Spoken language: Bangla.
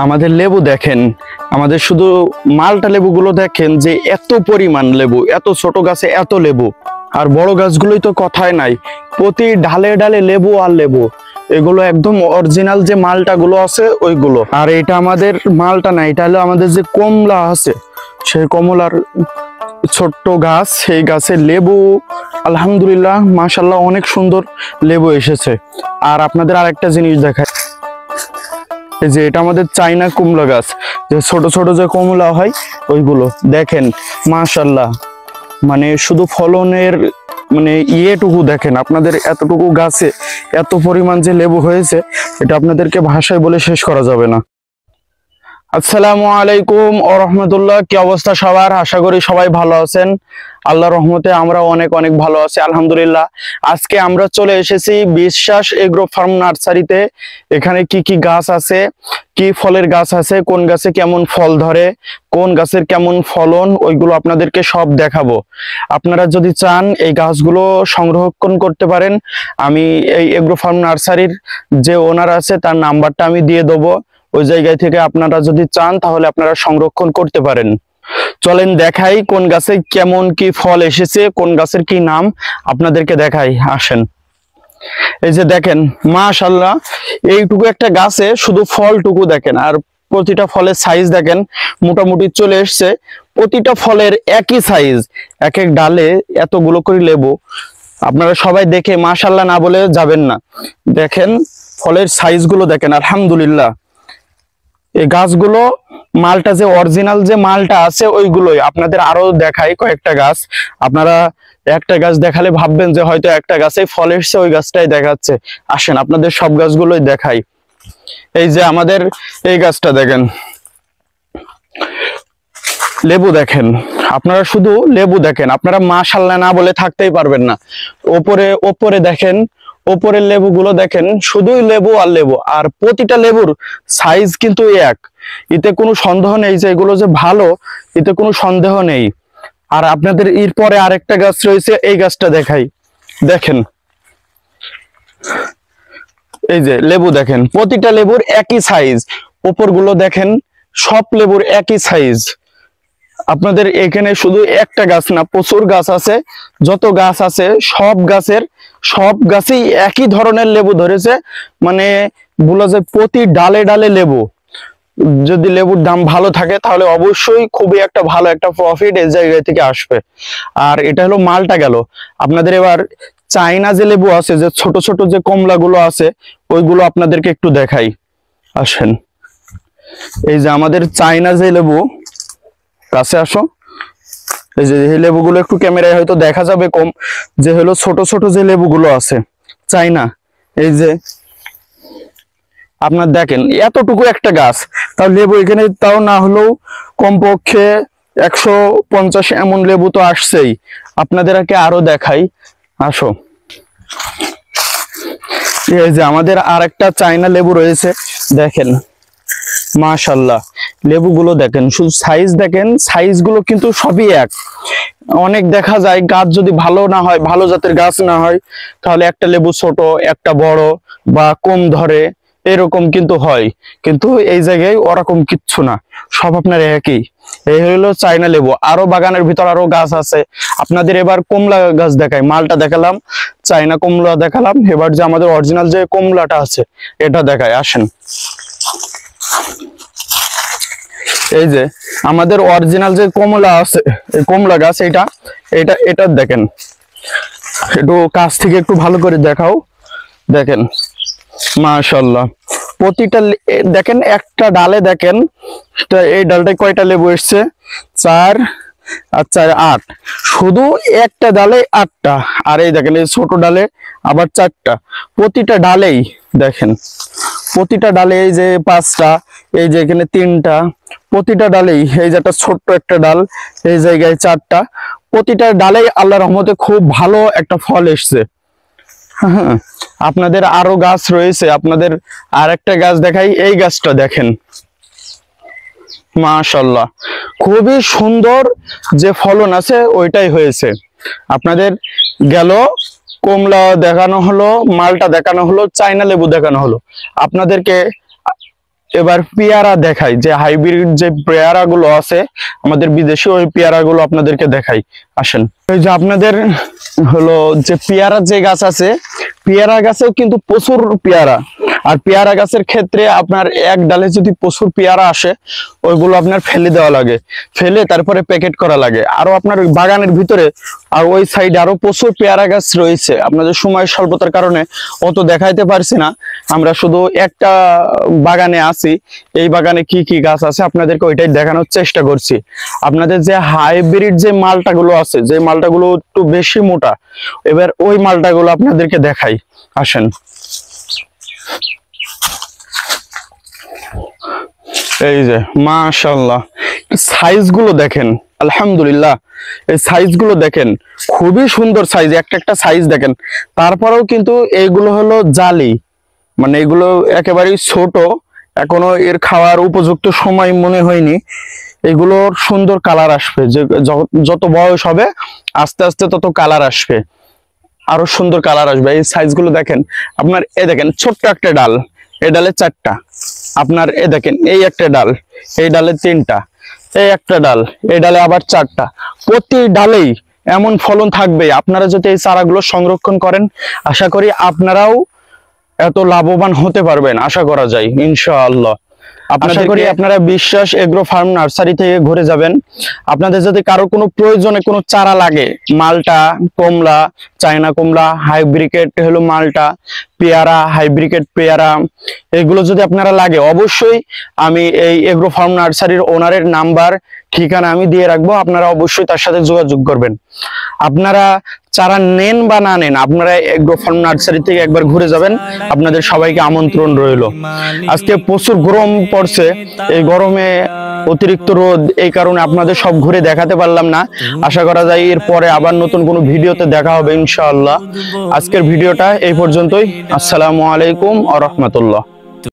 আমাদের লেবু দেখেন, আমাদের শুধু মালটা লেবুগুলো দেখেন যে এত পরিমাণ লেবু, এত ছোট গাছে এত লেবু। আর বড় গাছগুলোই তো কথাই নাই, প্রতি ডালে ডালে লেবু আর লেবু। এগুলো একদম অরিজিনাল যে মালটা গুলো আছে ওইগুলো। আর এটা আমাদের মালটা না, এটা হলো আমাদের যে কমলা আছে, সেই কমলার ছোট্ট গাছ, সেই গাছের লেবু আলহামদুলিল্লাহ মাশাআল্লাহ অনেক সুন্দর লেবু এসেছে। আর আপনাদের আরেকটা জিনিস দেখায়, এই যে এটা আমাদের চাইনা কুমড়া গাছ, যে ছোট ছোট যে কমলা হয় ওইগুলো দেখেন মাশাআল্লাহ। মানে শুধু ফলনের মানে ইয়েটুকু দেখেন, আপনাদের এতটুকু গাছে এত পরিমাণ যে লেবু হয়েছে, এটা আপনাদেরকে ভাষায় বলে শেষ করা যাবে না। আসসালামু আলাইকুম ওয়া রাহমাতুল্লাহ। কি অবস্থা সবার? আশা করি সবাই ভালো আছেন। আল্লাহর রহমতে আমরা অনেক অনেক ভালো আছি আলহামদুলিল্লাহ। আজকে আমরা চলে এসেছি বিশ্বাস এগ্রো ফার্ম নার্সারিতে। এখানে কি কি গাছ আছে, কি ফলের গাছ আছে, কোন গাছে কেমন ফল ধরে, কোন গাছের কেমন ফলন, ওইগুলো আপনাদেরকে সব দেখাবো। আপনারা যদি চান এই গাছগুলো সংরক্ষণ করতে পারেন, আমি এই এগ্রো ফার্ম নার্সারির যে ওনার আছে তার নাম্বারটা আমি দিয়ে দেবো। ওই জায়গায় থেকে আপনারা যদি চান তাহলে আপনারা সংরক্ষণ করতে পারেন। চলেন দেখাই কোন গাছে কেমন কি ফল এসেছে, কোন গাছের কি নাম আপনাদেরকে দেখাই, আসেন। এই যে দেখেন মাশাআল্লাহ, এইটুকু একটা গাছে শুধু ফলটুকু দেখেন, আর প্রতিটা ফলের সাইজ দেখেন মোটামুটি চলে এসছে। প্রতিটা ফলের একই সাইজ, এক এক ডালে এতগুলো করে লেবু। আপনারা সবাই দেখে মাশাআল্লাহ না বলে যাবেন না। দেখেন ফলের সাইজগুলো দেখেন আলহামদুলিল্লাহ। এই গাছগুলো মালটা যে অরিজিনাল যে মালটা আছে ওইগুলোই। আপনাদের আরো দেখাই কয়েকটা গাছ, আপনারা একটা গাছ দেখালে ভাববেন যে হয়তো একটা গাছে ফল এসছে, ওই গাছটাই দেখাচ্ছে। আসেন আপনাদের সব গাছগুলোই দেখাই। এই যে আমাদের এই গাছটা দেখেন, লেবু দেখেন, আপনারা শুধু লেবু দেখেন, আপনারা মাশাআল্লাহ না বলে থাকতেই পারবেন না। ওপরে দেখেন, ওপরের লেবুগুলো দেখেন, শুধুই লেবু আর লেবু, আর প্রতিটা লেবুর সাইজ কিন্তু এক। এতে কোনো সন্দেহ নেই যে এগুলো যে ভালো, এতে কোনো সন্দেহ নেই। আর আপনাদের এরপরে আরেকটা গাছ রয়েছে, এই গাছটা দেখাই। দেখেন এই যে লেবু দেখেন, প্রতিটা লেবুর একই সাইজ। ওপরগুলো দেখেন, সব লেবুর একই সাইজ। আপনাদের এখানে শুধু একটা গাছ না, প্রচুর গাছ আছে। যত গাছ আছে সব গাছেই একই ধরনের লেবু ধরেছে। মানে বলা যায় প্রতি ডালে ডালে লেবু। যদি লেবুর দাম ভালো থাকে তাহলে অবশ্যই খুবই একটা ভালো একটা প্রফিট এই জায়গা থেকে আসবে। আর এটা হলো মালটা গেল। আপনাদের এবার চাইনা যে লেবু আছে, যে ছোট ছোট যে কমলা গুলো আছে, ওইগুলো আপনাদেরকে একটু দেখাই, আসেন। এই যে আমাদের চাইনা যে লেবু, কাছে আসো। এই যে লেবুগুলো একটু ক্যামেরায় হয়তো দেখা যাবে কম, যে হলো ছোট ছোট যে লেবুগুলো আছে চাইনা। এই যে আপনার দেখেন এতটুকু একটা গাছ, তাও লেবু এখানে তাও না হলেও কমপক্ষে 150 এমন লেবু তো আসছেই। আপনাদেরকে আরো দেখাই, আসো। এই যে আমাদের আর একটা চাইনা লেবু রয়েছে, দেখেন মাশাআল্লাহ। লেবুগুলো দেখেন, শুধু সাইজ দেখেন, সাইজগুলো কিন্তু সবই এক। অনেক দেখা যায় গাছ যদি ভালো না হয়, ভালো জাতের গাছ না হয়, তাহলে একটা লেবু ছোট, একটা বড় বা কম ধরে, এরকম কিন্তু হয়। কিন্তু এই জায়গায় ওরকম কিচ্ছু না, সব আপনার একই। এই হলো চাইনা লেবু। আরো বাগানের ভিতর আরো গাছ আছে। আপনাদের এবার কমলা গাছ দেখাই, মালটা দেখালাম, চাইনা কমলা দেখালাম, এবার যে আমাদের অরিজিনাল যে কমলাটা আছে এটা দেখাই, আসেন। এই যে আমাদের অরিজিনাল যে কমলা আছে, এই কমলা গাছ, এটা দেখেন, একটু কাছ থেকে একটু ভালো করে দেখাও। দেখেন মাশাআল্লাহ, প্রতিটা দেখেন একটা ডালে দেখেন, এই ডালটায় কয়টা লেবু এসছে? 4 আর 4 8, শুধু একটা ডালে 8টা। আর এই দেখেন এই ছোট ডালে আবার 4টা। প্রতিটা ডালেই দেখেন, প্রতিটা ডালে এই যে 5টা, এই যে এখানে 3টা, প্রতিটা ডালেই। এই যে একটা ছোট্ট একটা ডাল, এই জায়গায় 4টা। প্রতিটা ডালেই আল্লাহর রহমতে খুব ভালো একটা ফল এসছে। হ্যাঁ, আপনাদের আরো গাছ রয়েছে, আপনাদের আর একটা গাছ দেখাই। এই গাছটা দেখেন মাশাআল্লাহ, খুবই সুন্দর যে ফলন আছে ওইটাই হয়েছে। আপনাদের গেল কমলা দেখানো হলো, মালটা দেখানো হলো, চাইনা লেবু দেখানো হলো। আপনাদেরকে এবার পেয়ারা দেখাই, যে হাইব্রিড যে পেয়ারা গুলো আছে আমাদের বিদেশি, ওই পেয়ারা গুলো আপনাদেরকে দেখাই। আসেন, এই যে আপনাদের হলো যে পেয়ারা যে গাছ আছে, পেয়ারা গাছেও কিন্তু প্রচুর পেয়ারা। আর পেয়ারা গাছের ক্ষেত্রে আপনার এক ডালে যদি প্রচুর পেয়ারা আসে, ওইগুলো আপনার ফেলে দেওয়া লাগে, ফেলে তারপরে প্যাকেট করা লাগে। আরো আপনার বাগানের ভিতরে আর ওই সাইডে আরো প্রচুর পেয়ারা গাছ রয়েছে। আপনাদের সময় স্বল্পতার কারণে অত দেখাইতে পারছি না, আমরা শুধু একটা বাগানে আছি। এই বাগানে কি কি গাছ আছে আপনাদেরকে ওইটাই দেখানোর চেষ্টা করছি। আপনাদের যে হাইব্রিড যে মালটা গুলো আছে, যে মালটা গুলো একটু বেশি মোটা, এবার ওই মালটা গুলো আপনাদেরকে দেখাই। আসেন, এই যে মাশাআল্লাহ সাইজ গুলো দেখেন, আলহামদুলিল্লাহ। এই সাইজ গুলো দেখেন, খুবই সুন্দর সাইজ, একটা একটা সাইজ দেখেন। তারপরেও কিন্তু এইগুলো হলো জালি, মানে এগুলো একেবারেই ছোট, এখনো এর খাওয়ার উপযুক্ত সময় মনে হয়নি। এগুলোর সুন্দর কালার আসবে, যে যত বয়স হবে আস্তে আস্তে তত কালার আসবে, আরো সুন্দর কালার আসবে। এই সাইজ গুলো দেখেন আপনার, এ দেখেন ছোট্ট একটা ডাল, এই ডালে 4টা, আপনার এ দেখেন এই একটা ডাল, এই ডালে 3টা, এই একটা ডাল, এই ডালে আবার 4টা। প্রতি ডালেই এমন ফলন থাকবে। আপনারা যদি এই চারাগুলো সংরক্ষণ করেন, আশা করি আপনারাও এত লাভবান হতে পারবেন, আশা করা যায় ইনশাআল্লাহ। আশা করি আপনারা বিশ্বাস এগ্রো ফার্ম নার্সারি থেকে ঘুরে যাবেন। আপনাদের যদি কারো কোনো প্রয়োজনে কোনো চারা লাগে, মালটা, কমলা, চায়না কমলা, হাইব্রিকেট হলো মালটা, পেয়ারা, হাইব্রিকেট পেয়ারা, এগুলো যদি আপনারা লাগে, অবশ্যই আমি এই এগ্রো ফার্ম নার্সারির ওনারের নাম্বার, ঠিকানা আমি দিয়ে রাখবো। আপনারা অবশ্যই তার সাথে যোগাযোগ করবেন। আপনারা চারা নেন বা না নেন, আপনারা এগ্রো ফার্ম নার্সারি থেকে একবার ঘুরে যাবেন। আপনাদের সবাইকে আমন্ত্রণ রইল। আজকে প্রচুর গরম পড়ছে, এই গরমে অতিরিক্ত রোদ, এই কারণে আপনাদের সব ঘুরে দেখাতে পারলাম না। আশা করা যায় এরপরে আবার নতুন কোনো ভিডিওতে দেখা হবে ইনশাআল্লাহ। আজকের ভিডিওটা এই পর্যন্তই। আসসালামু আলাইকুম ওয়া রাহমাতুল্লাহ।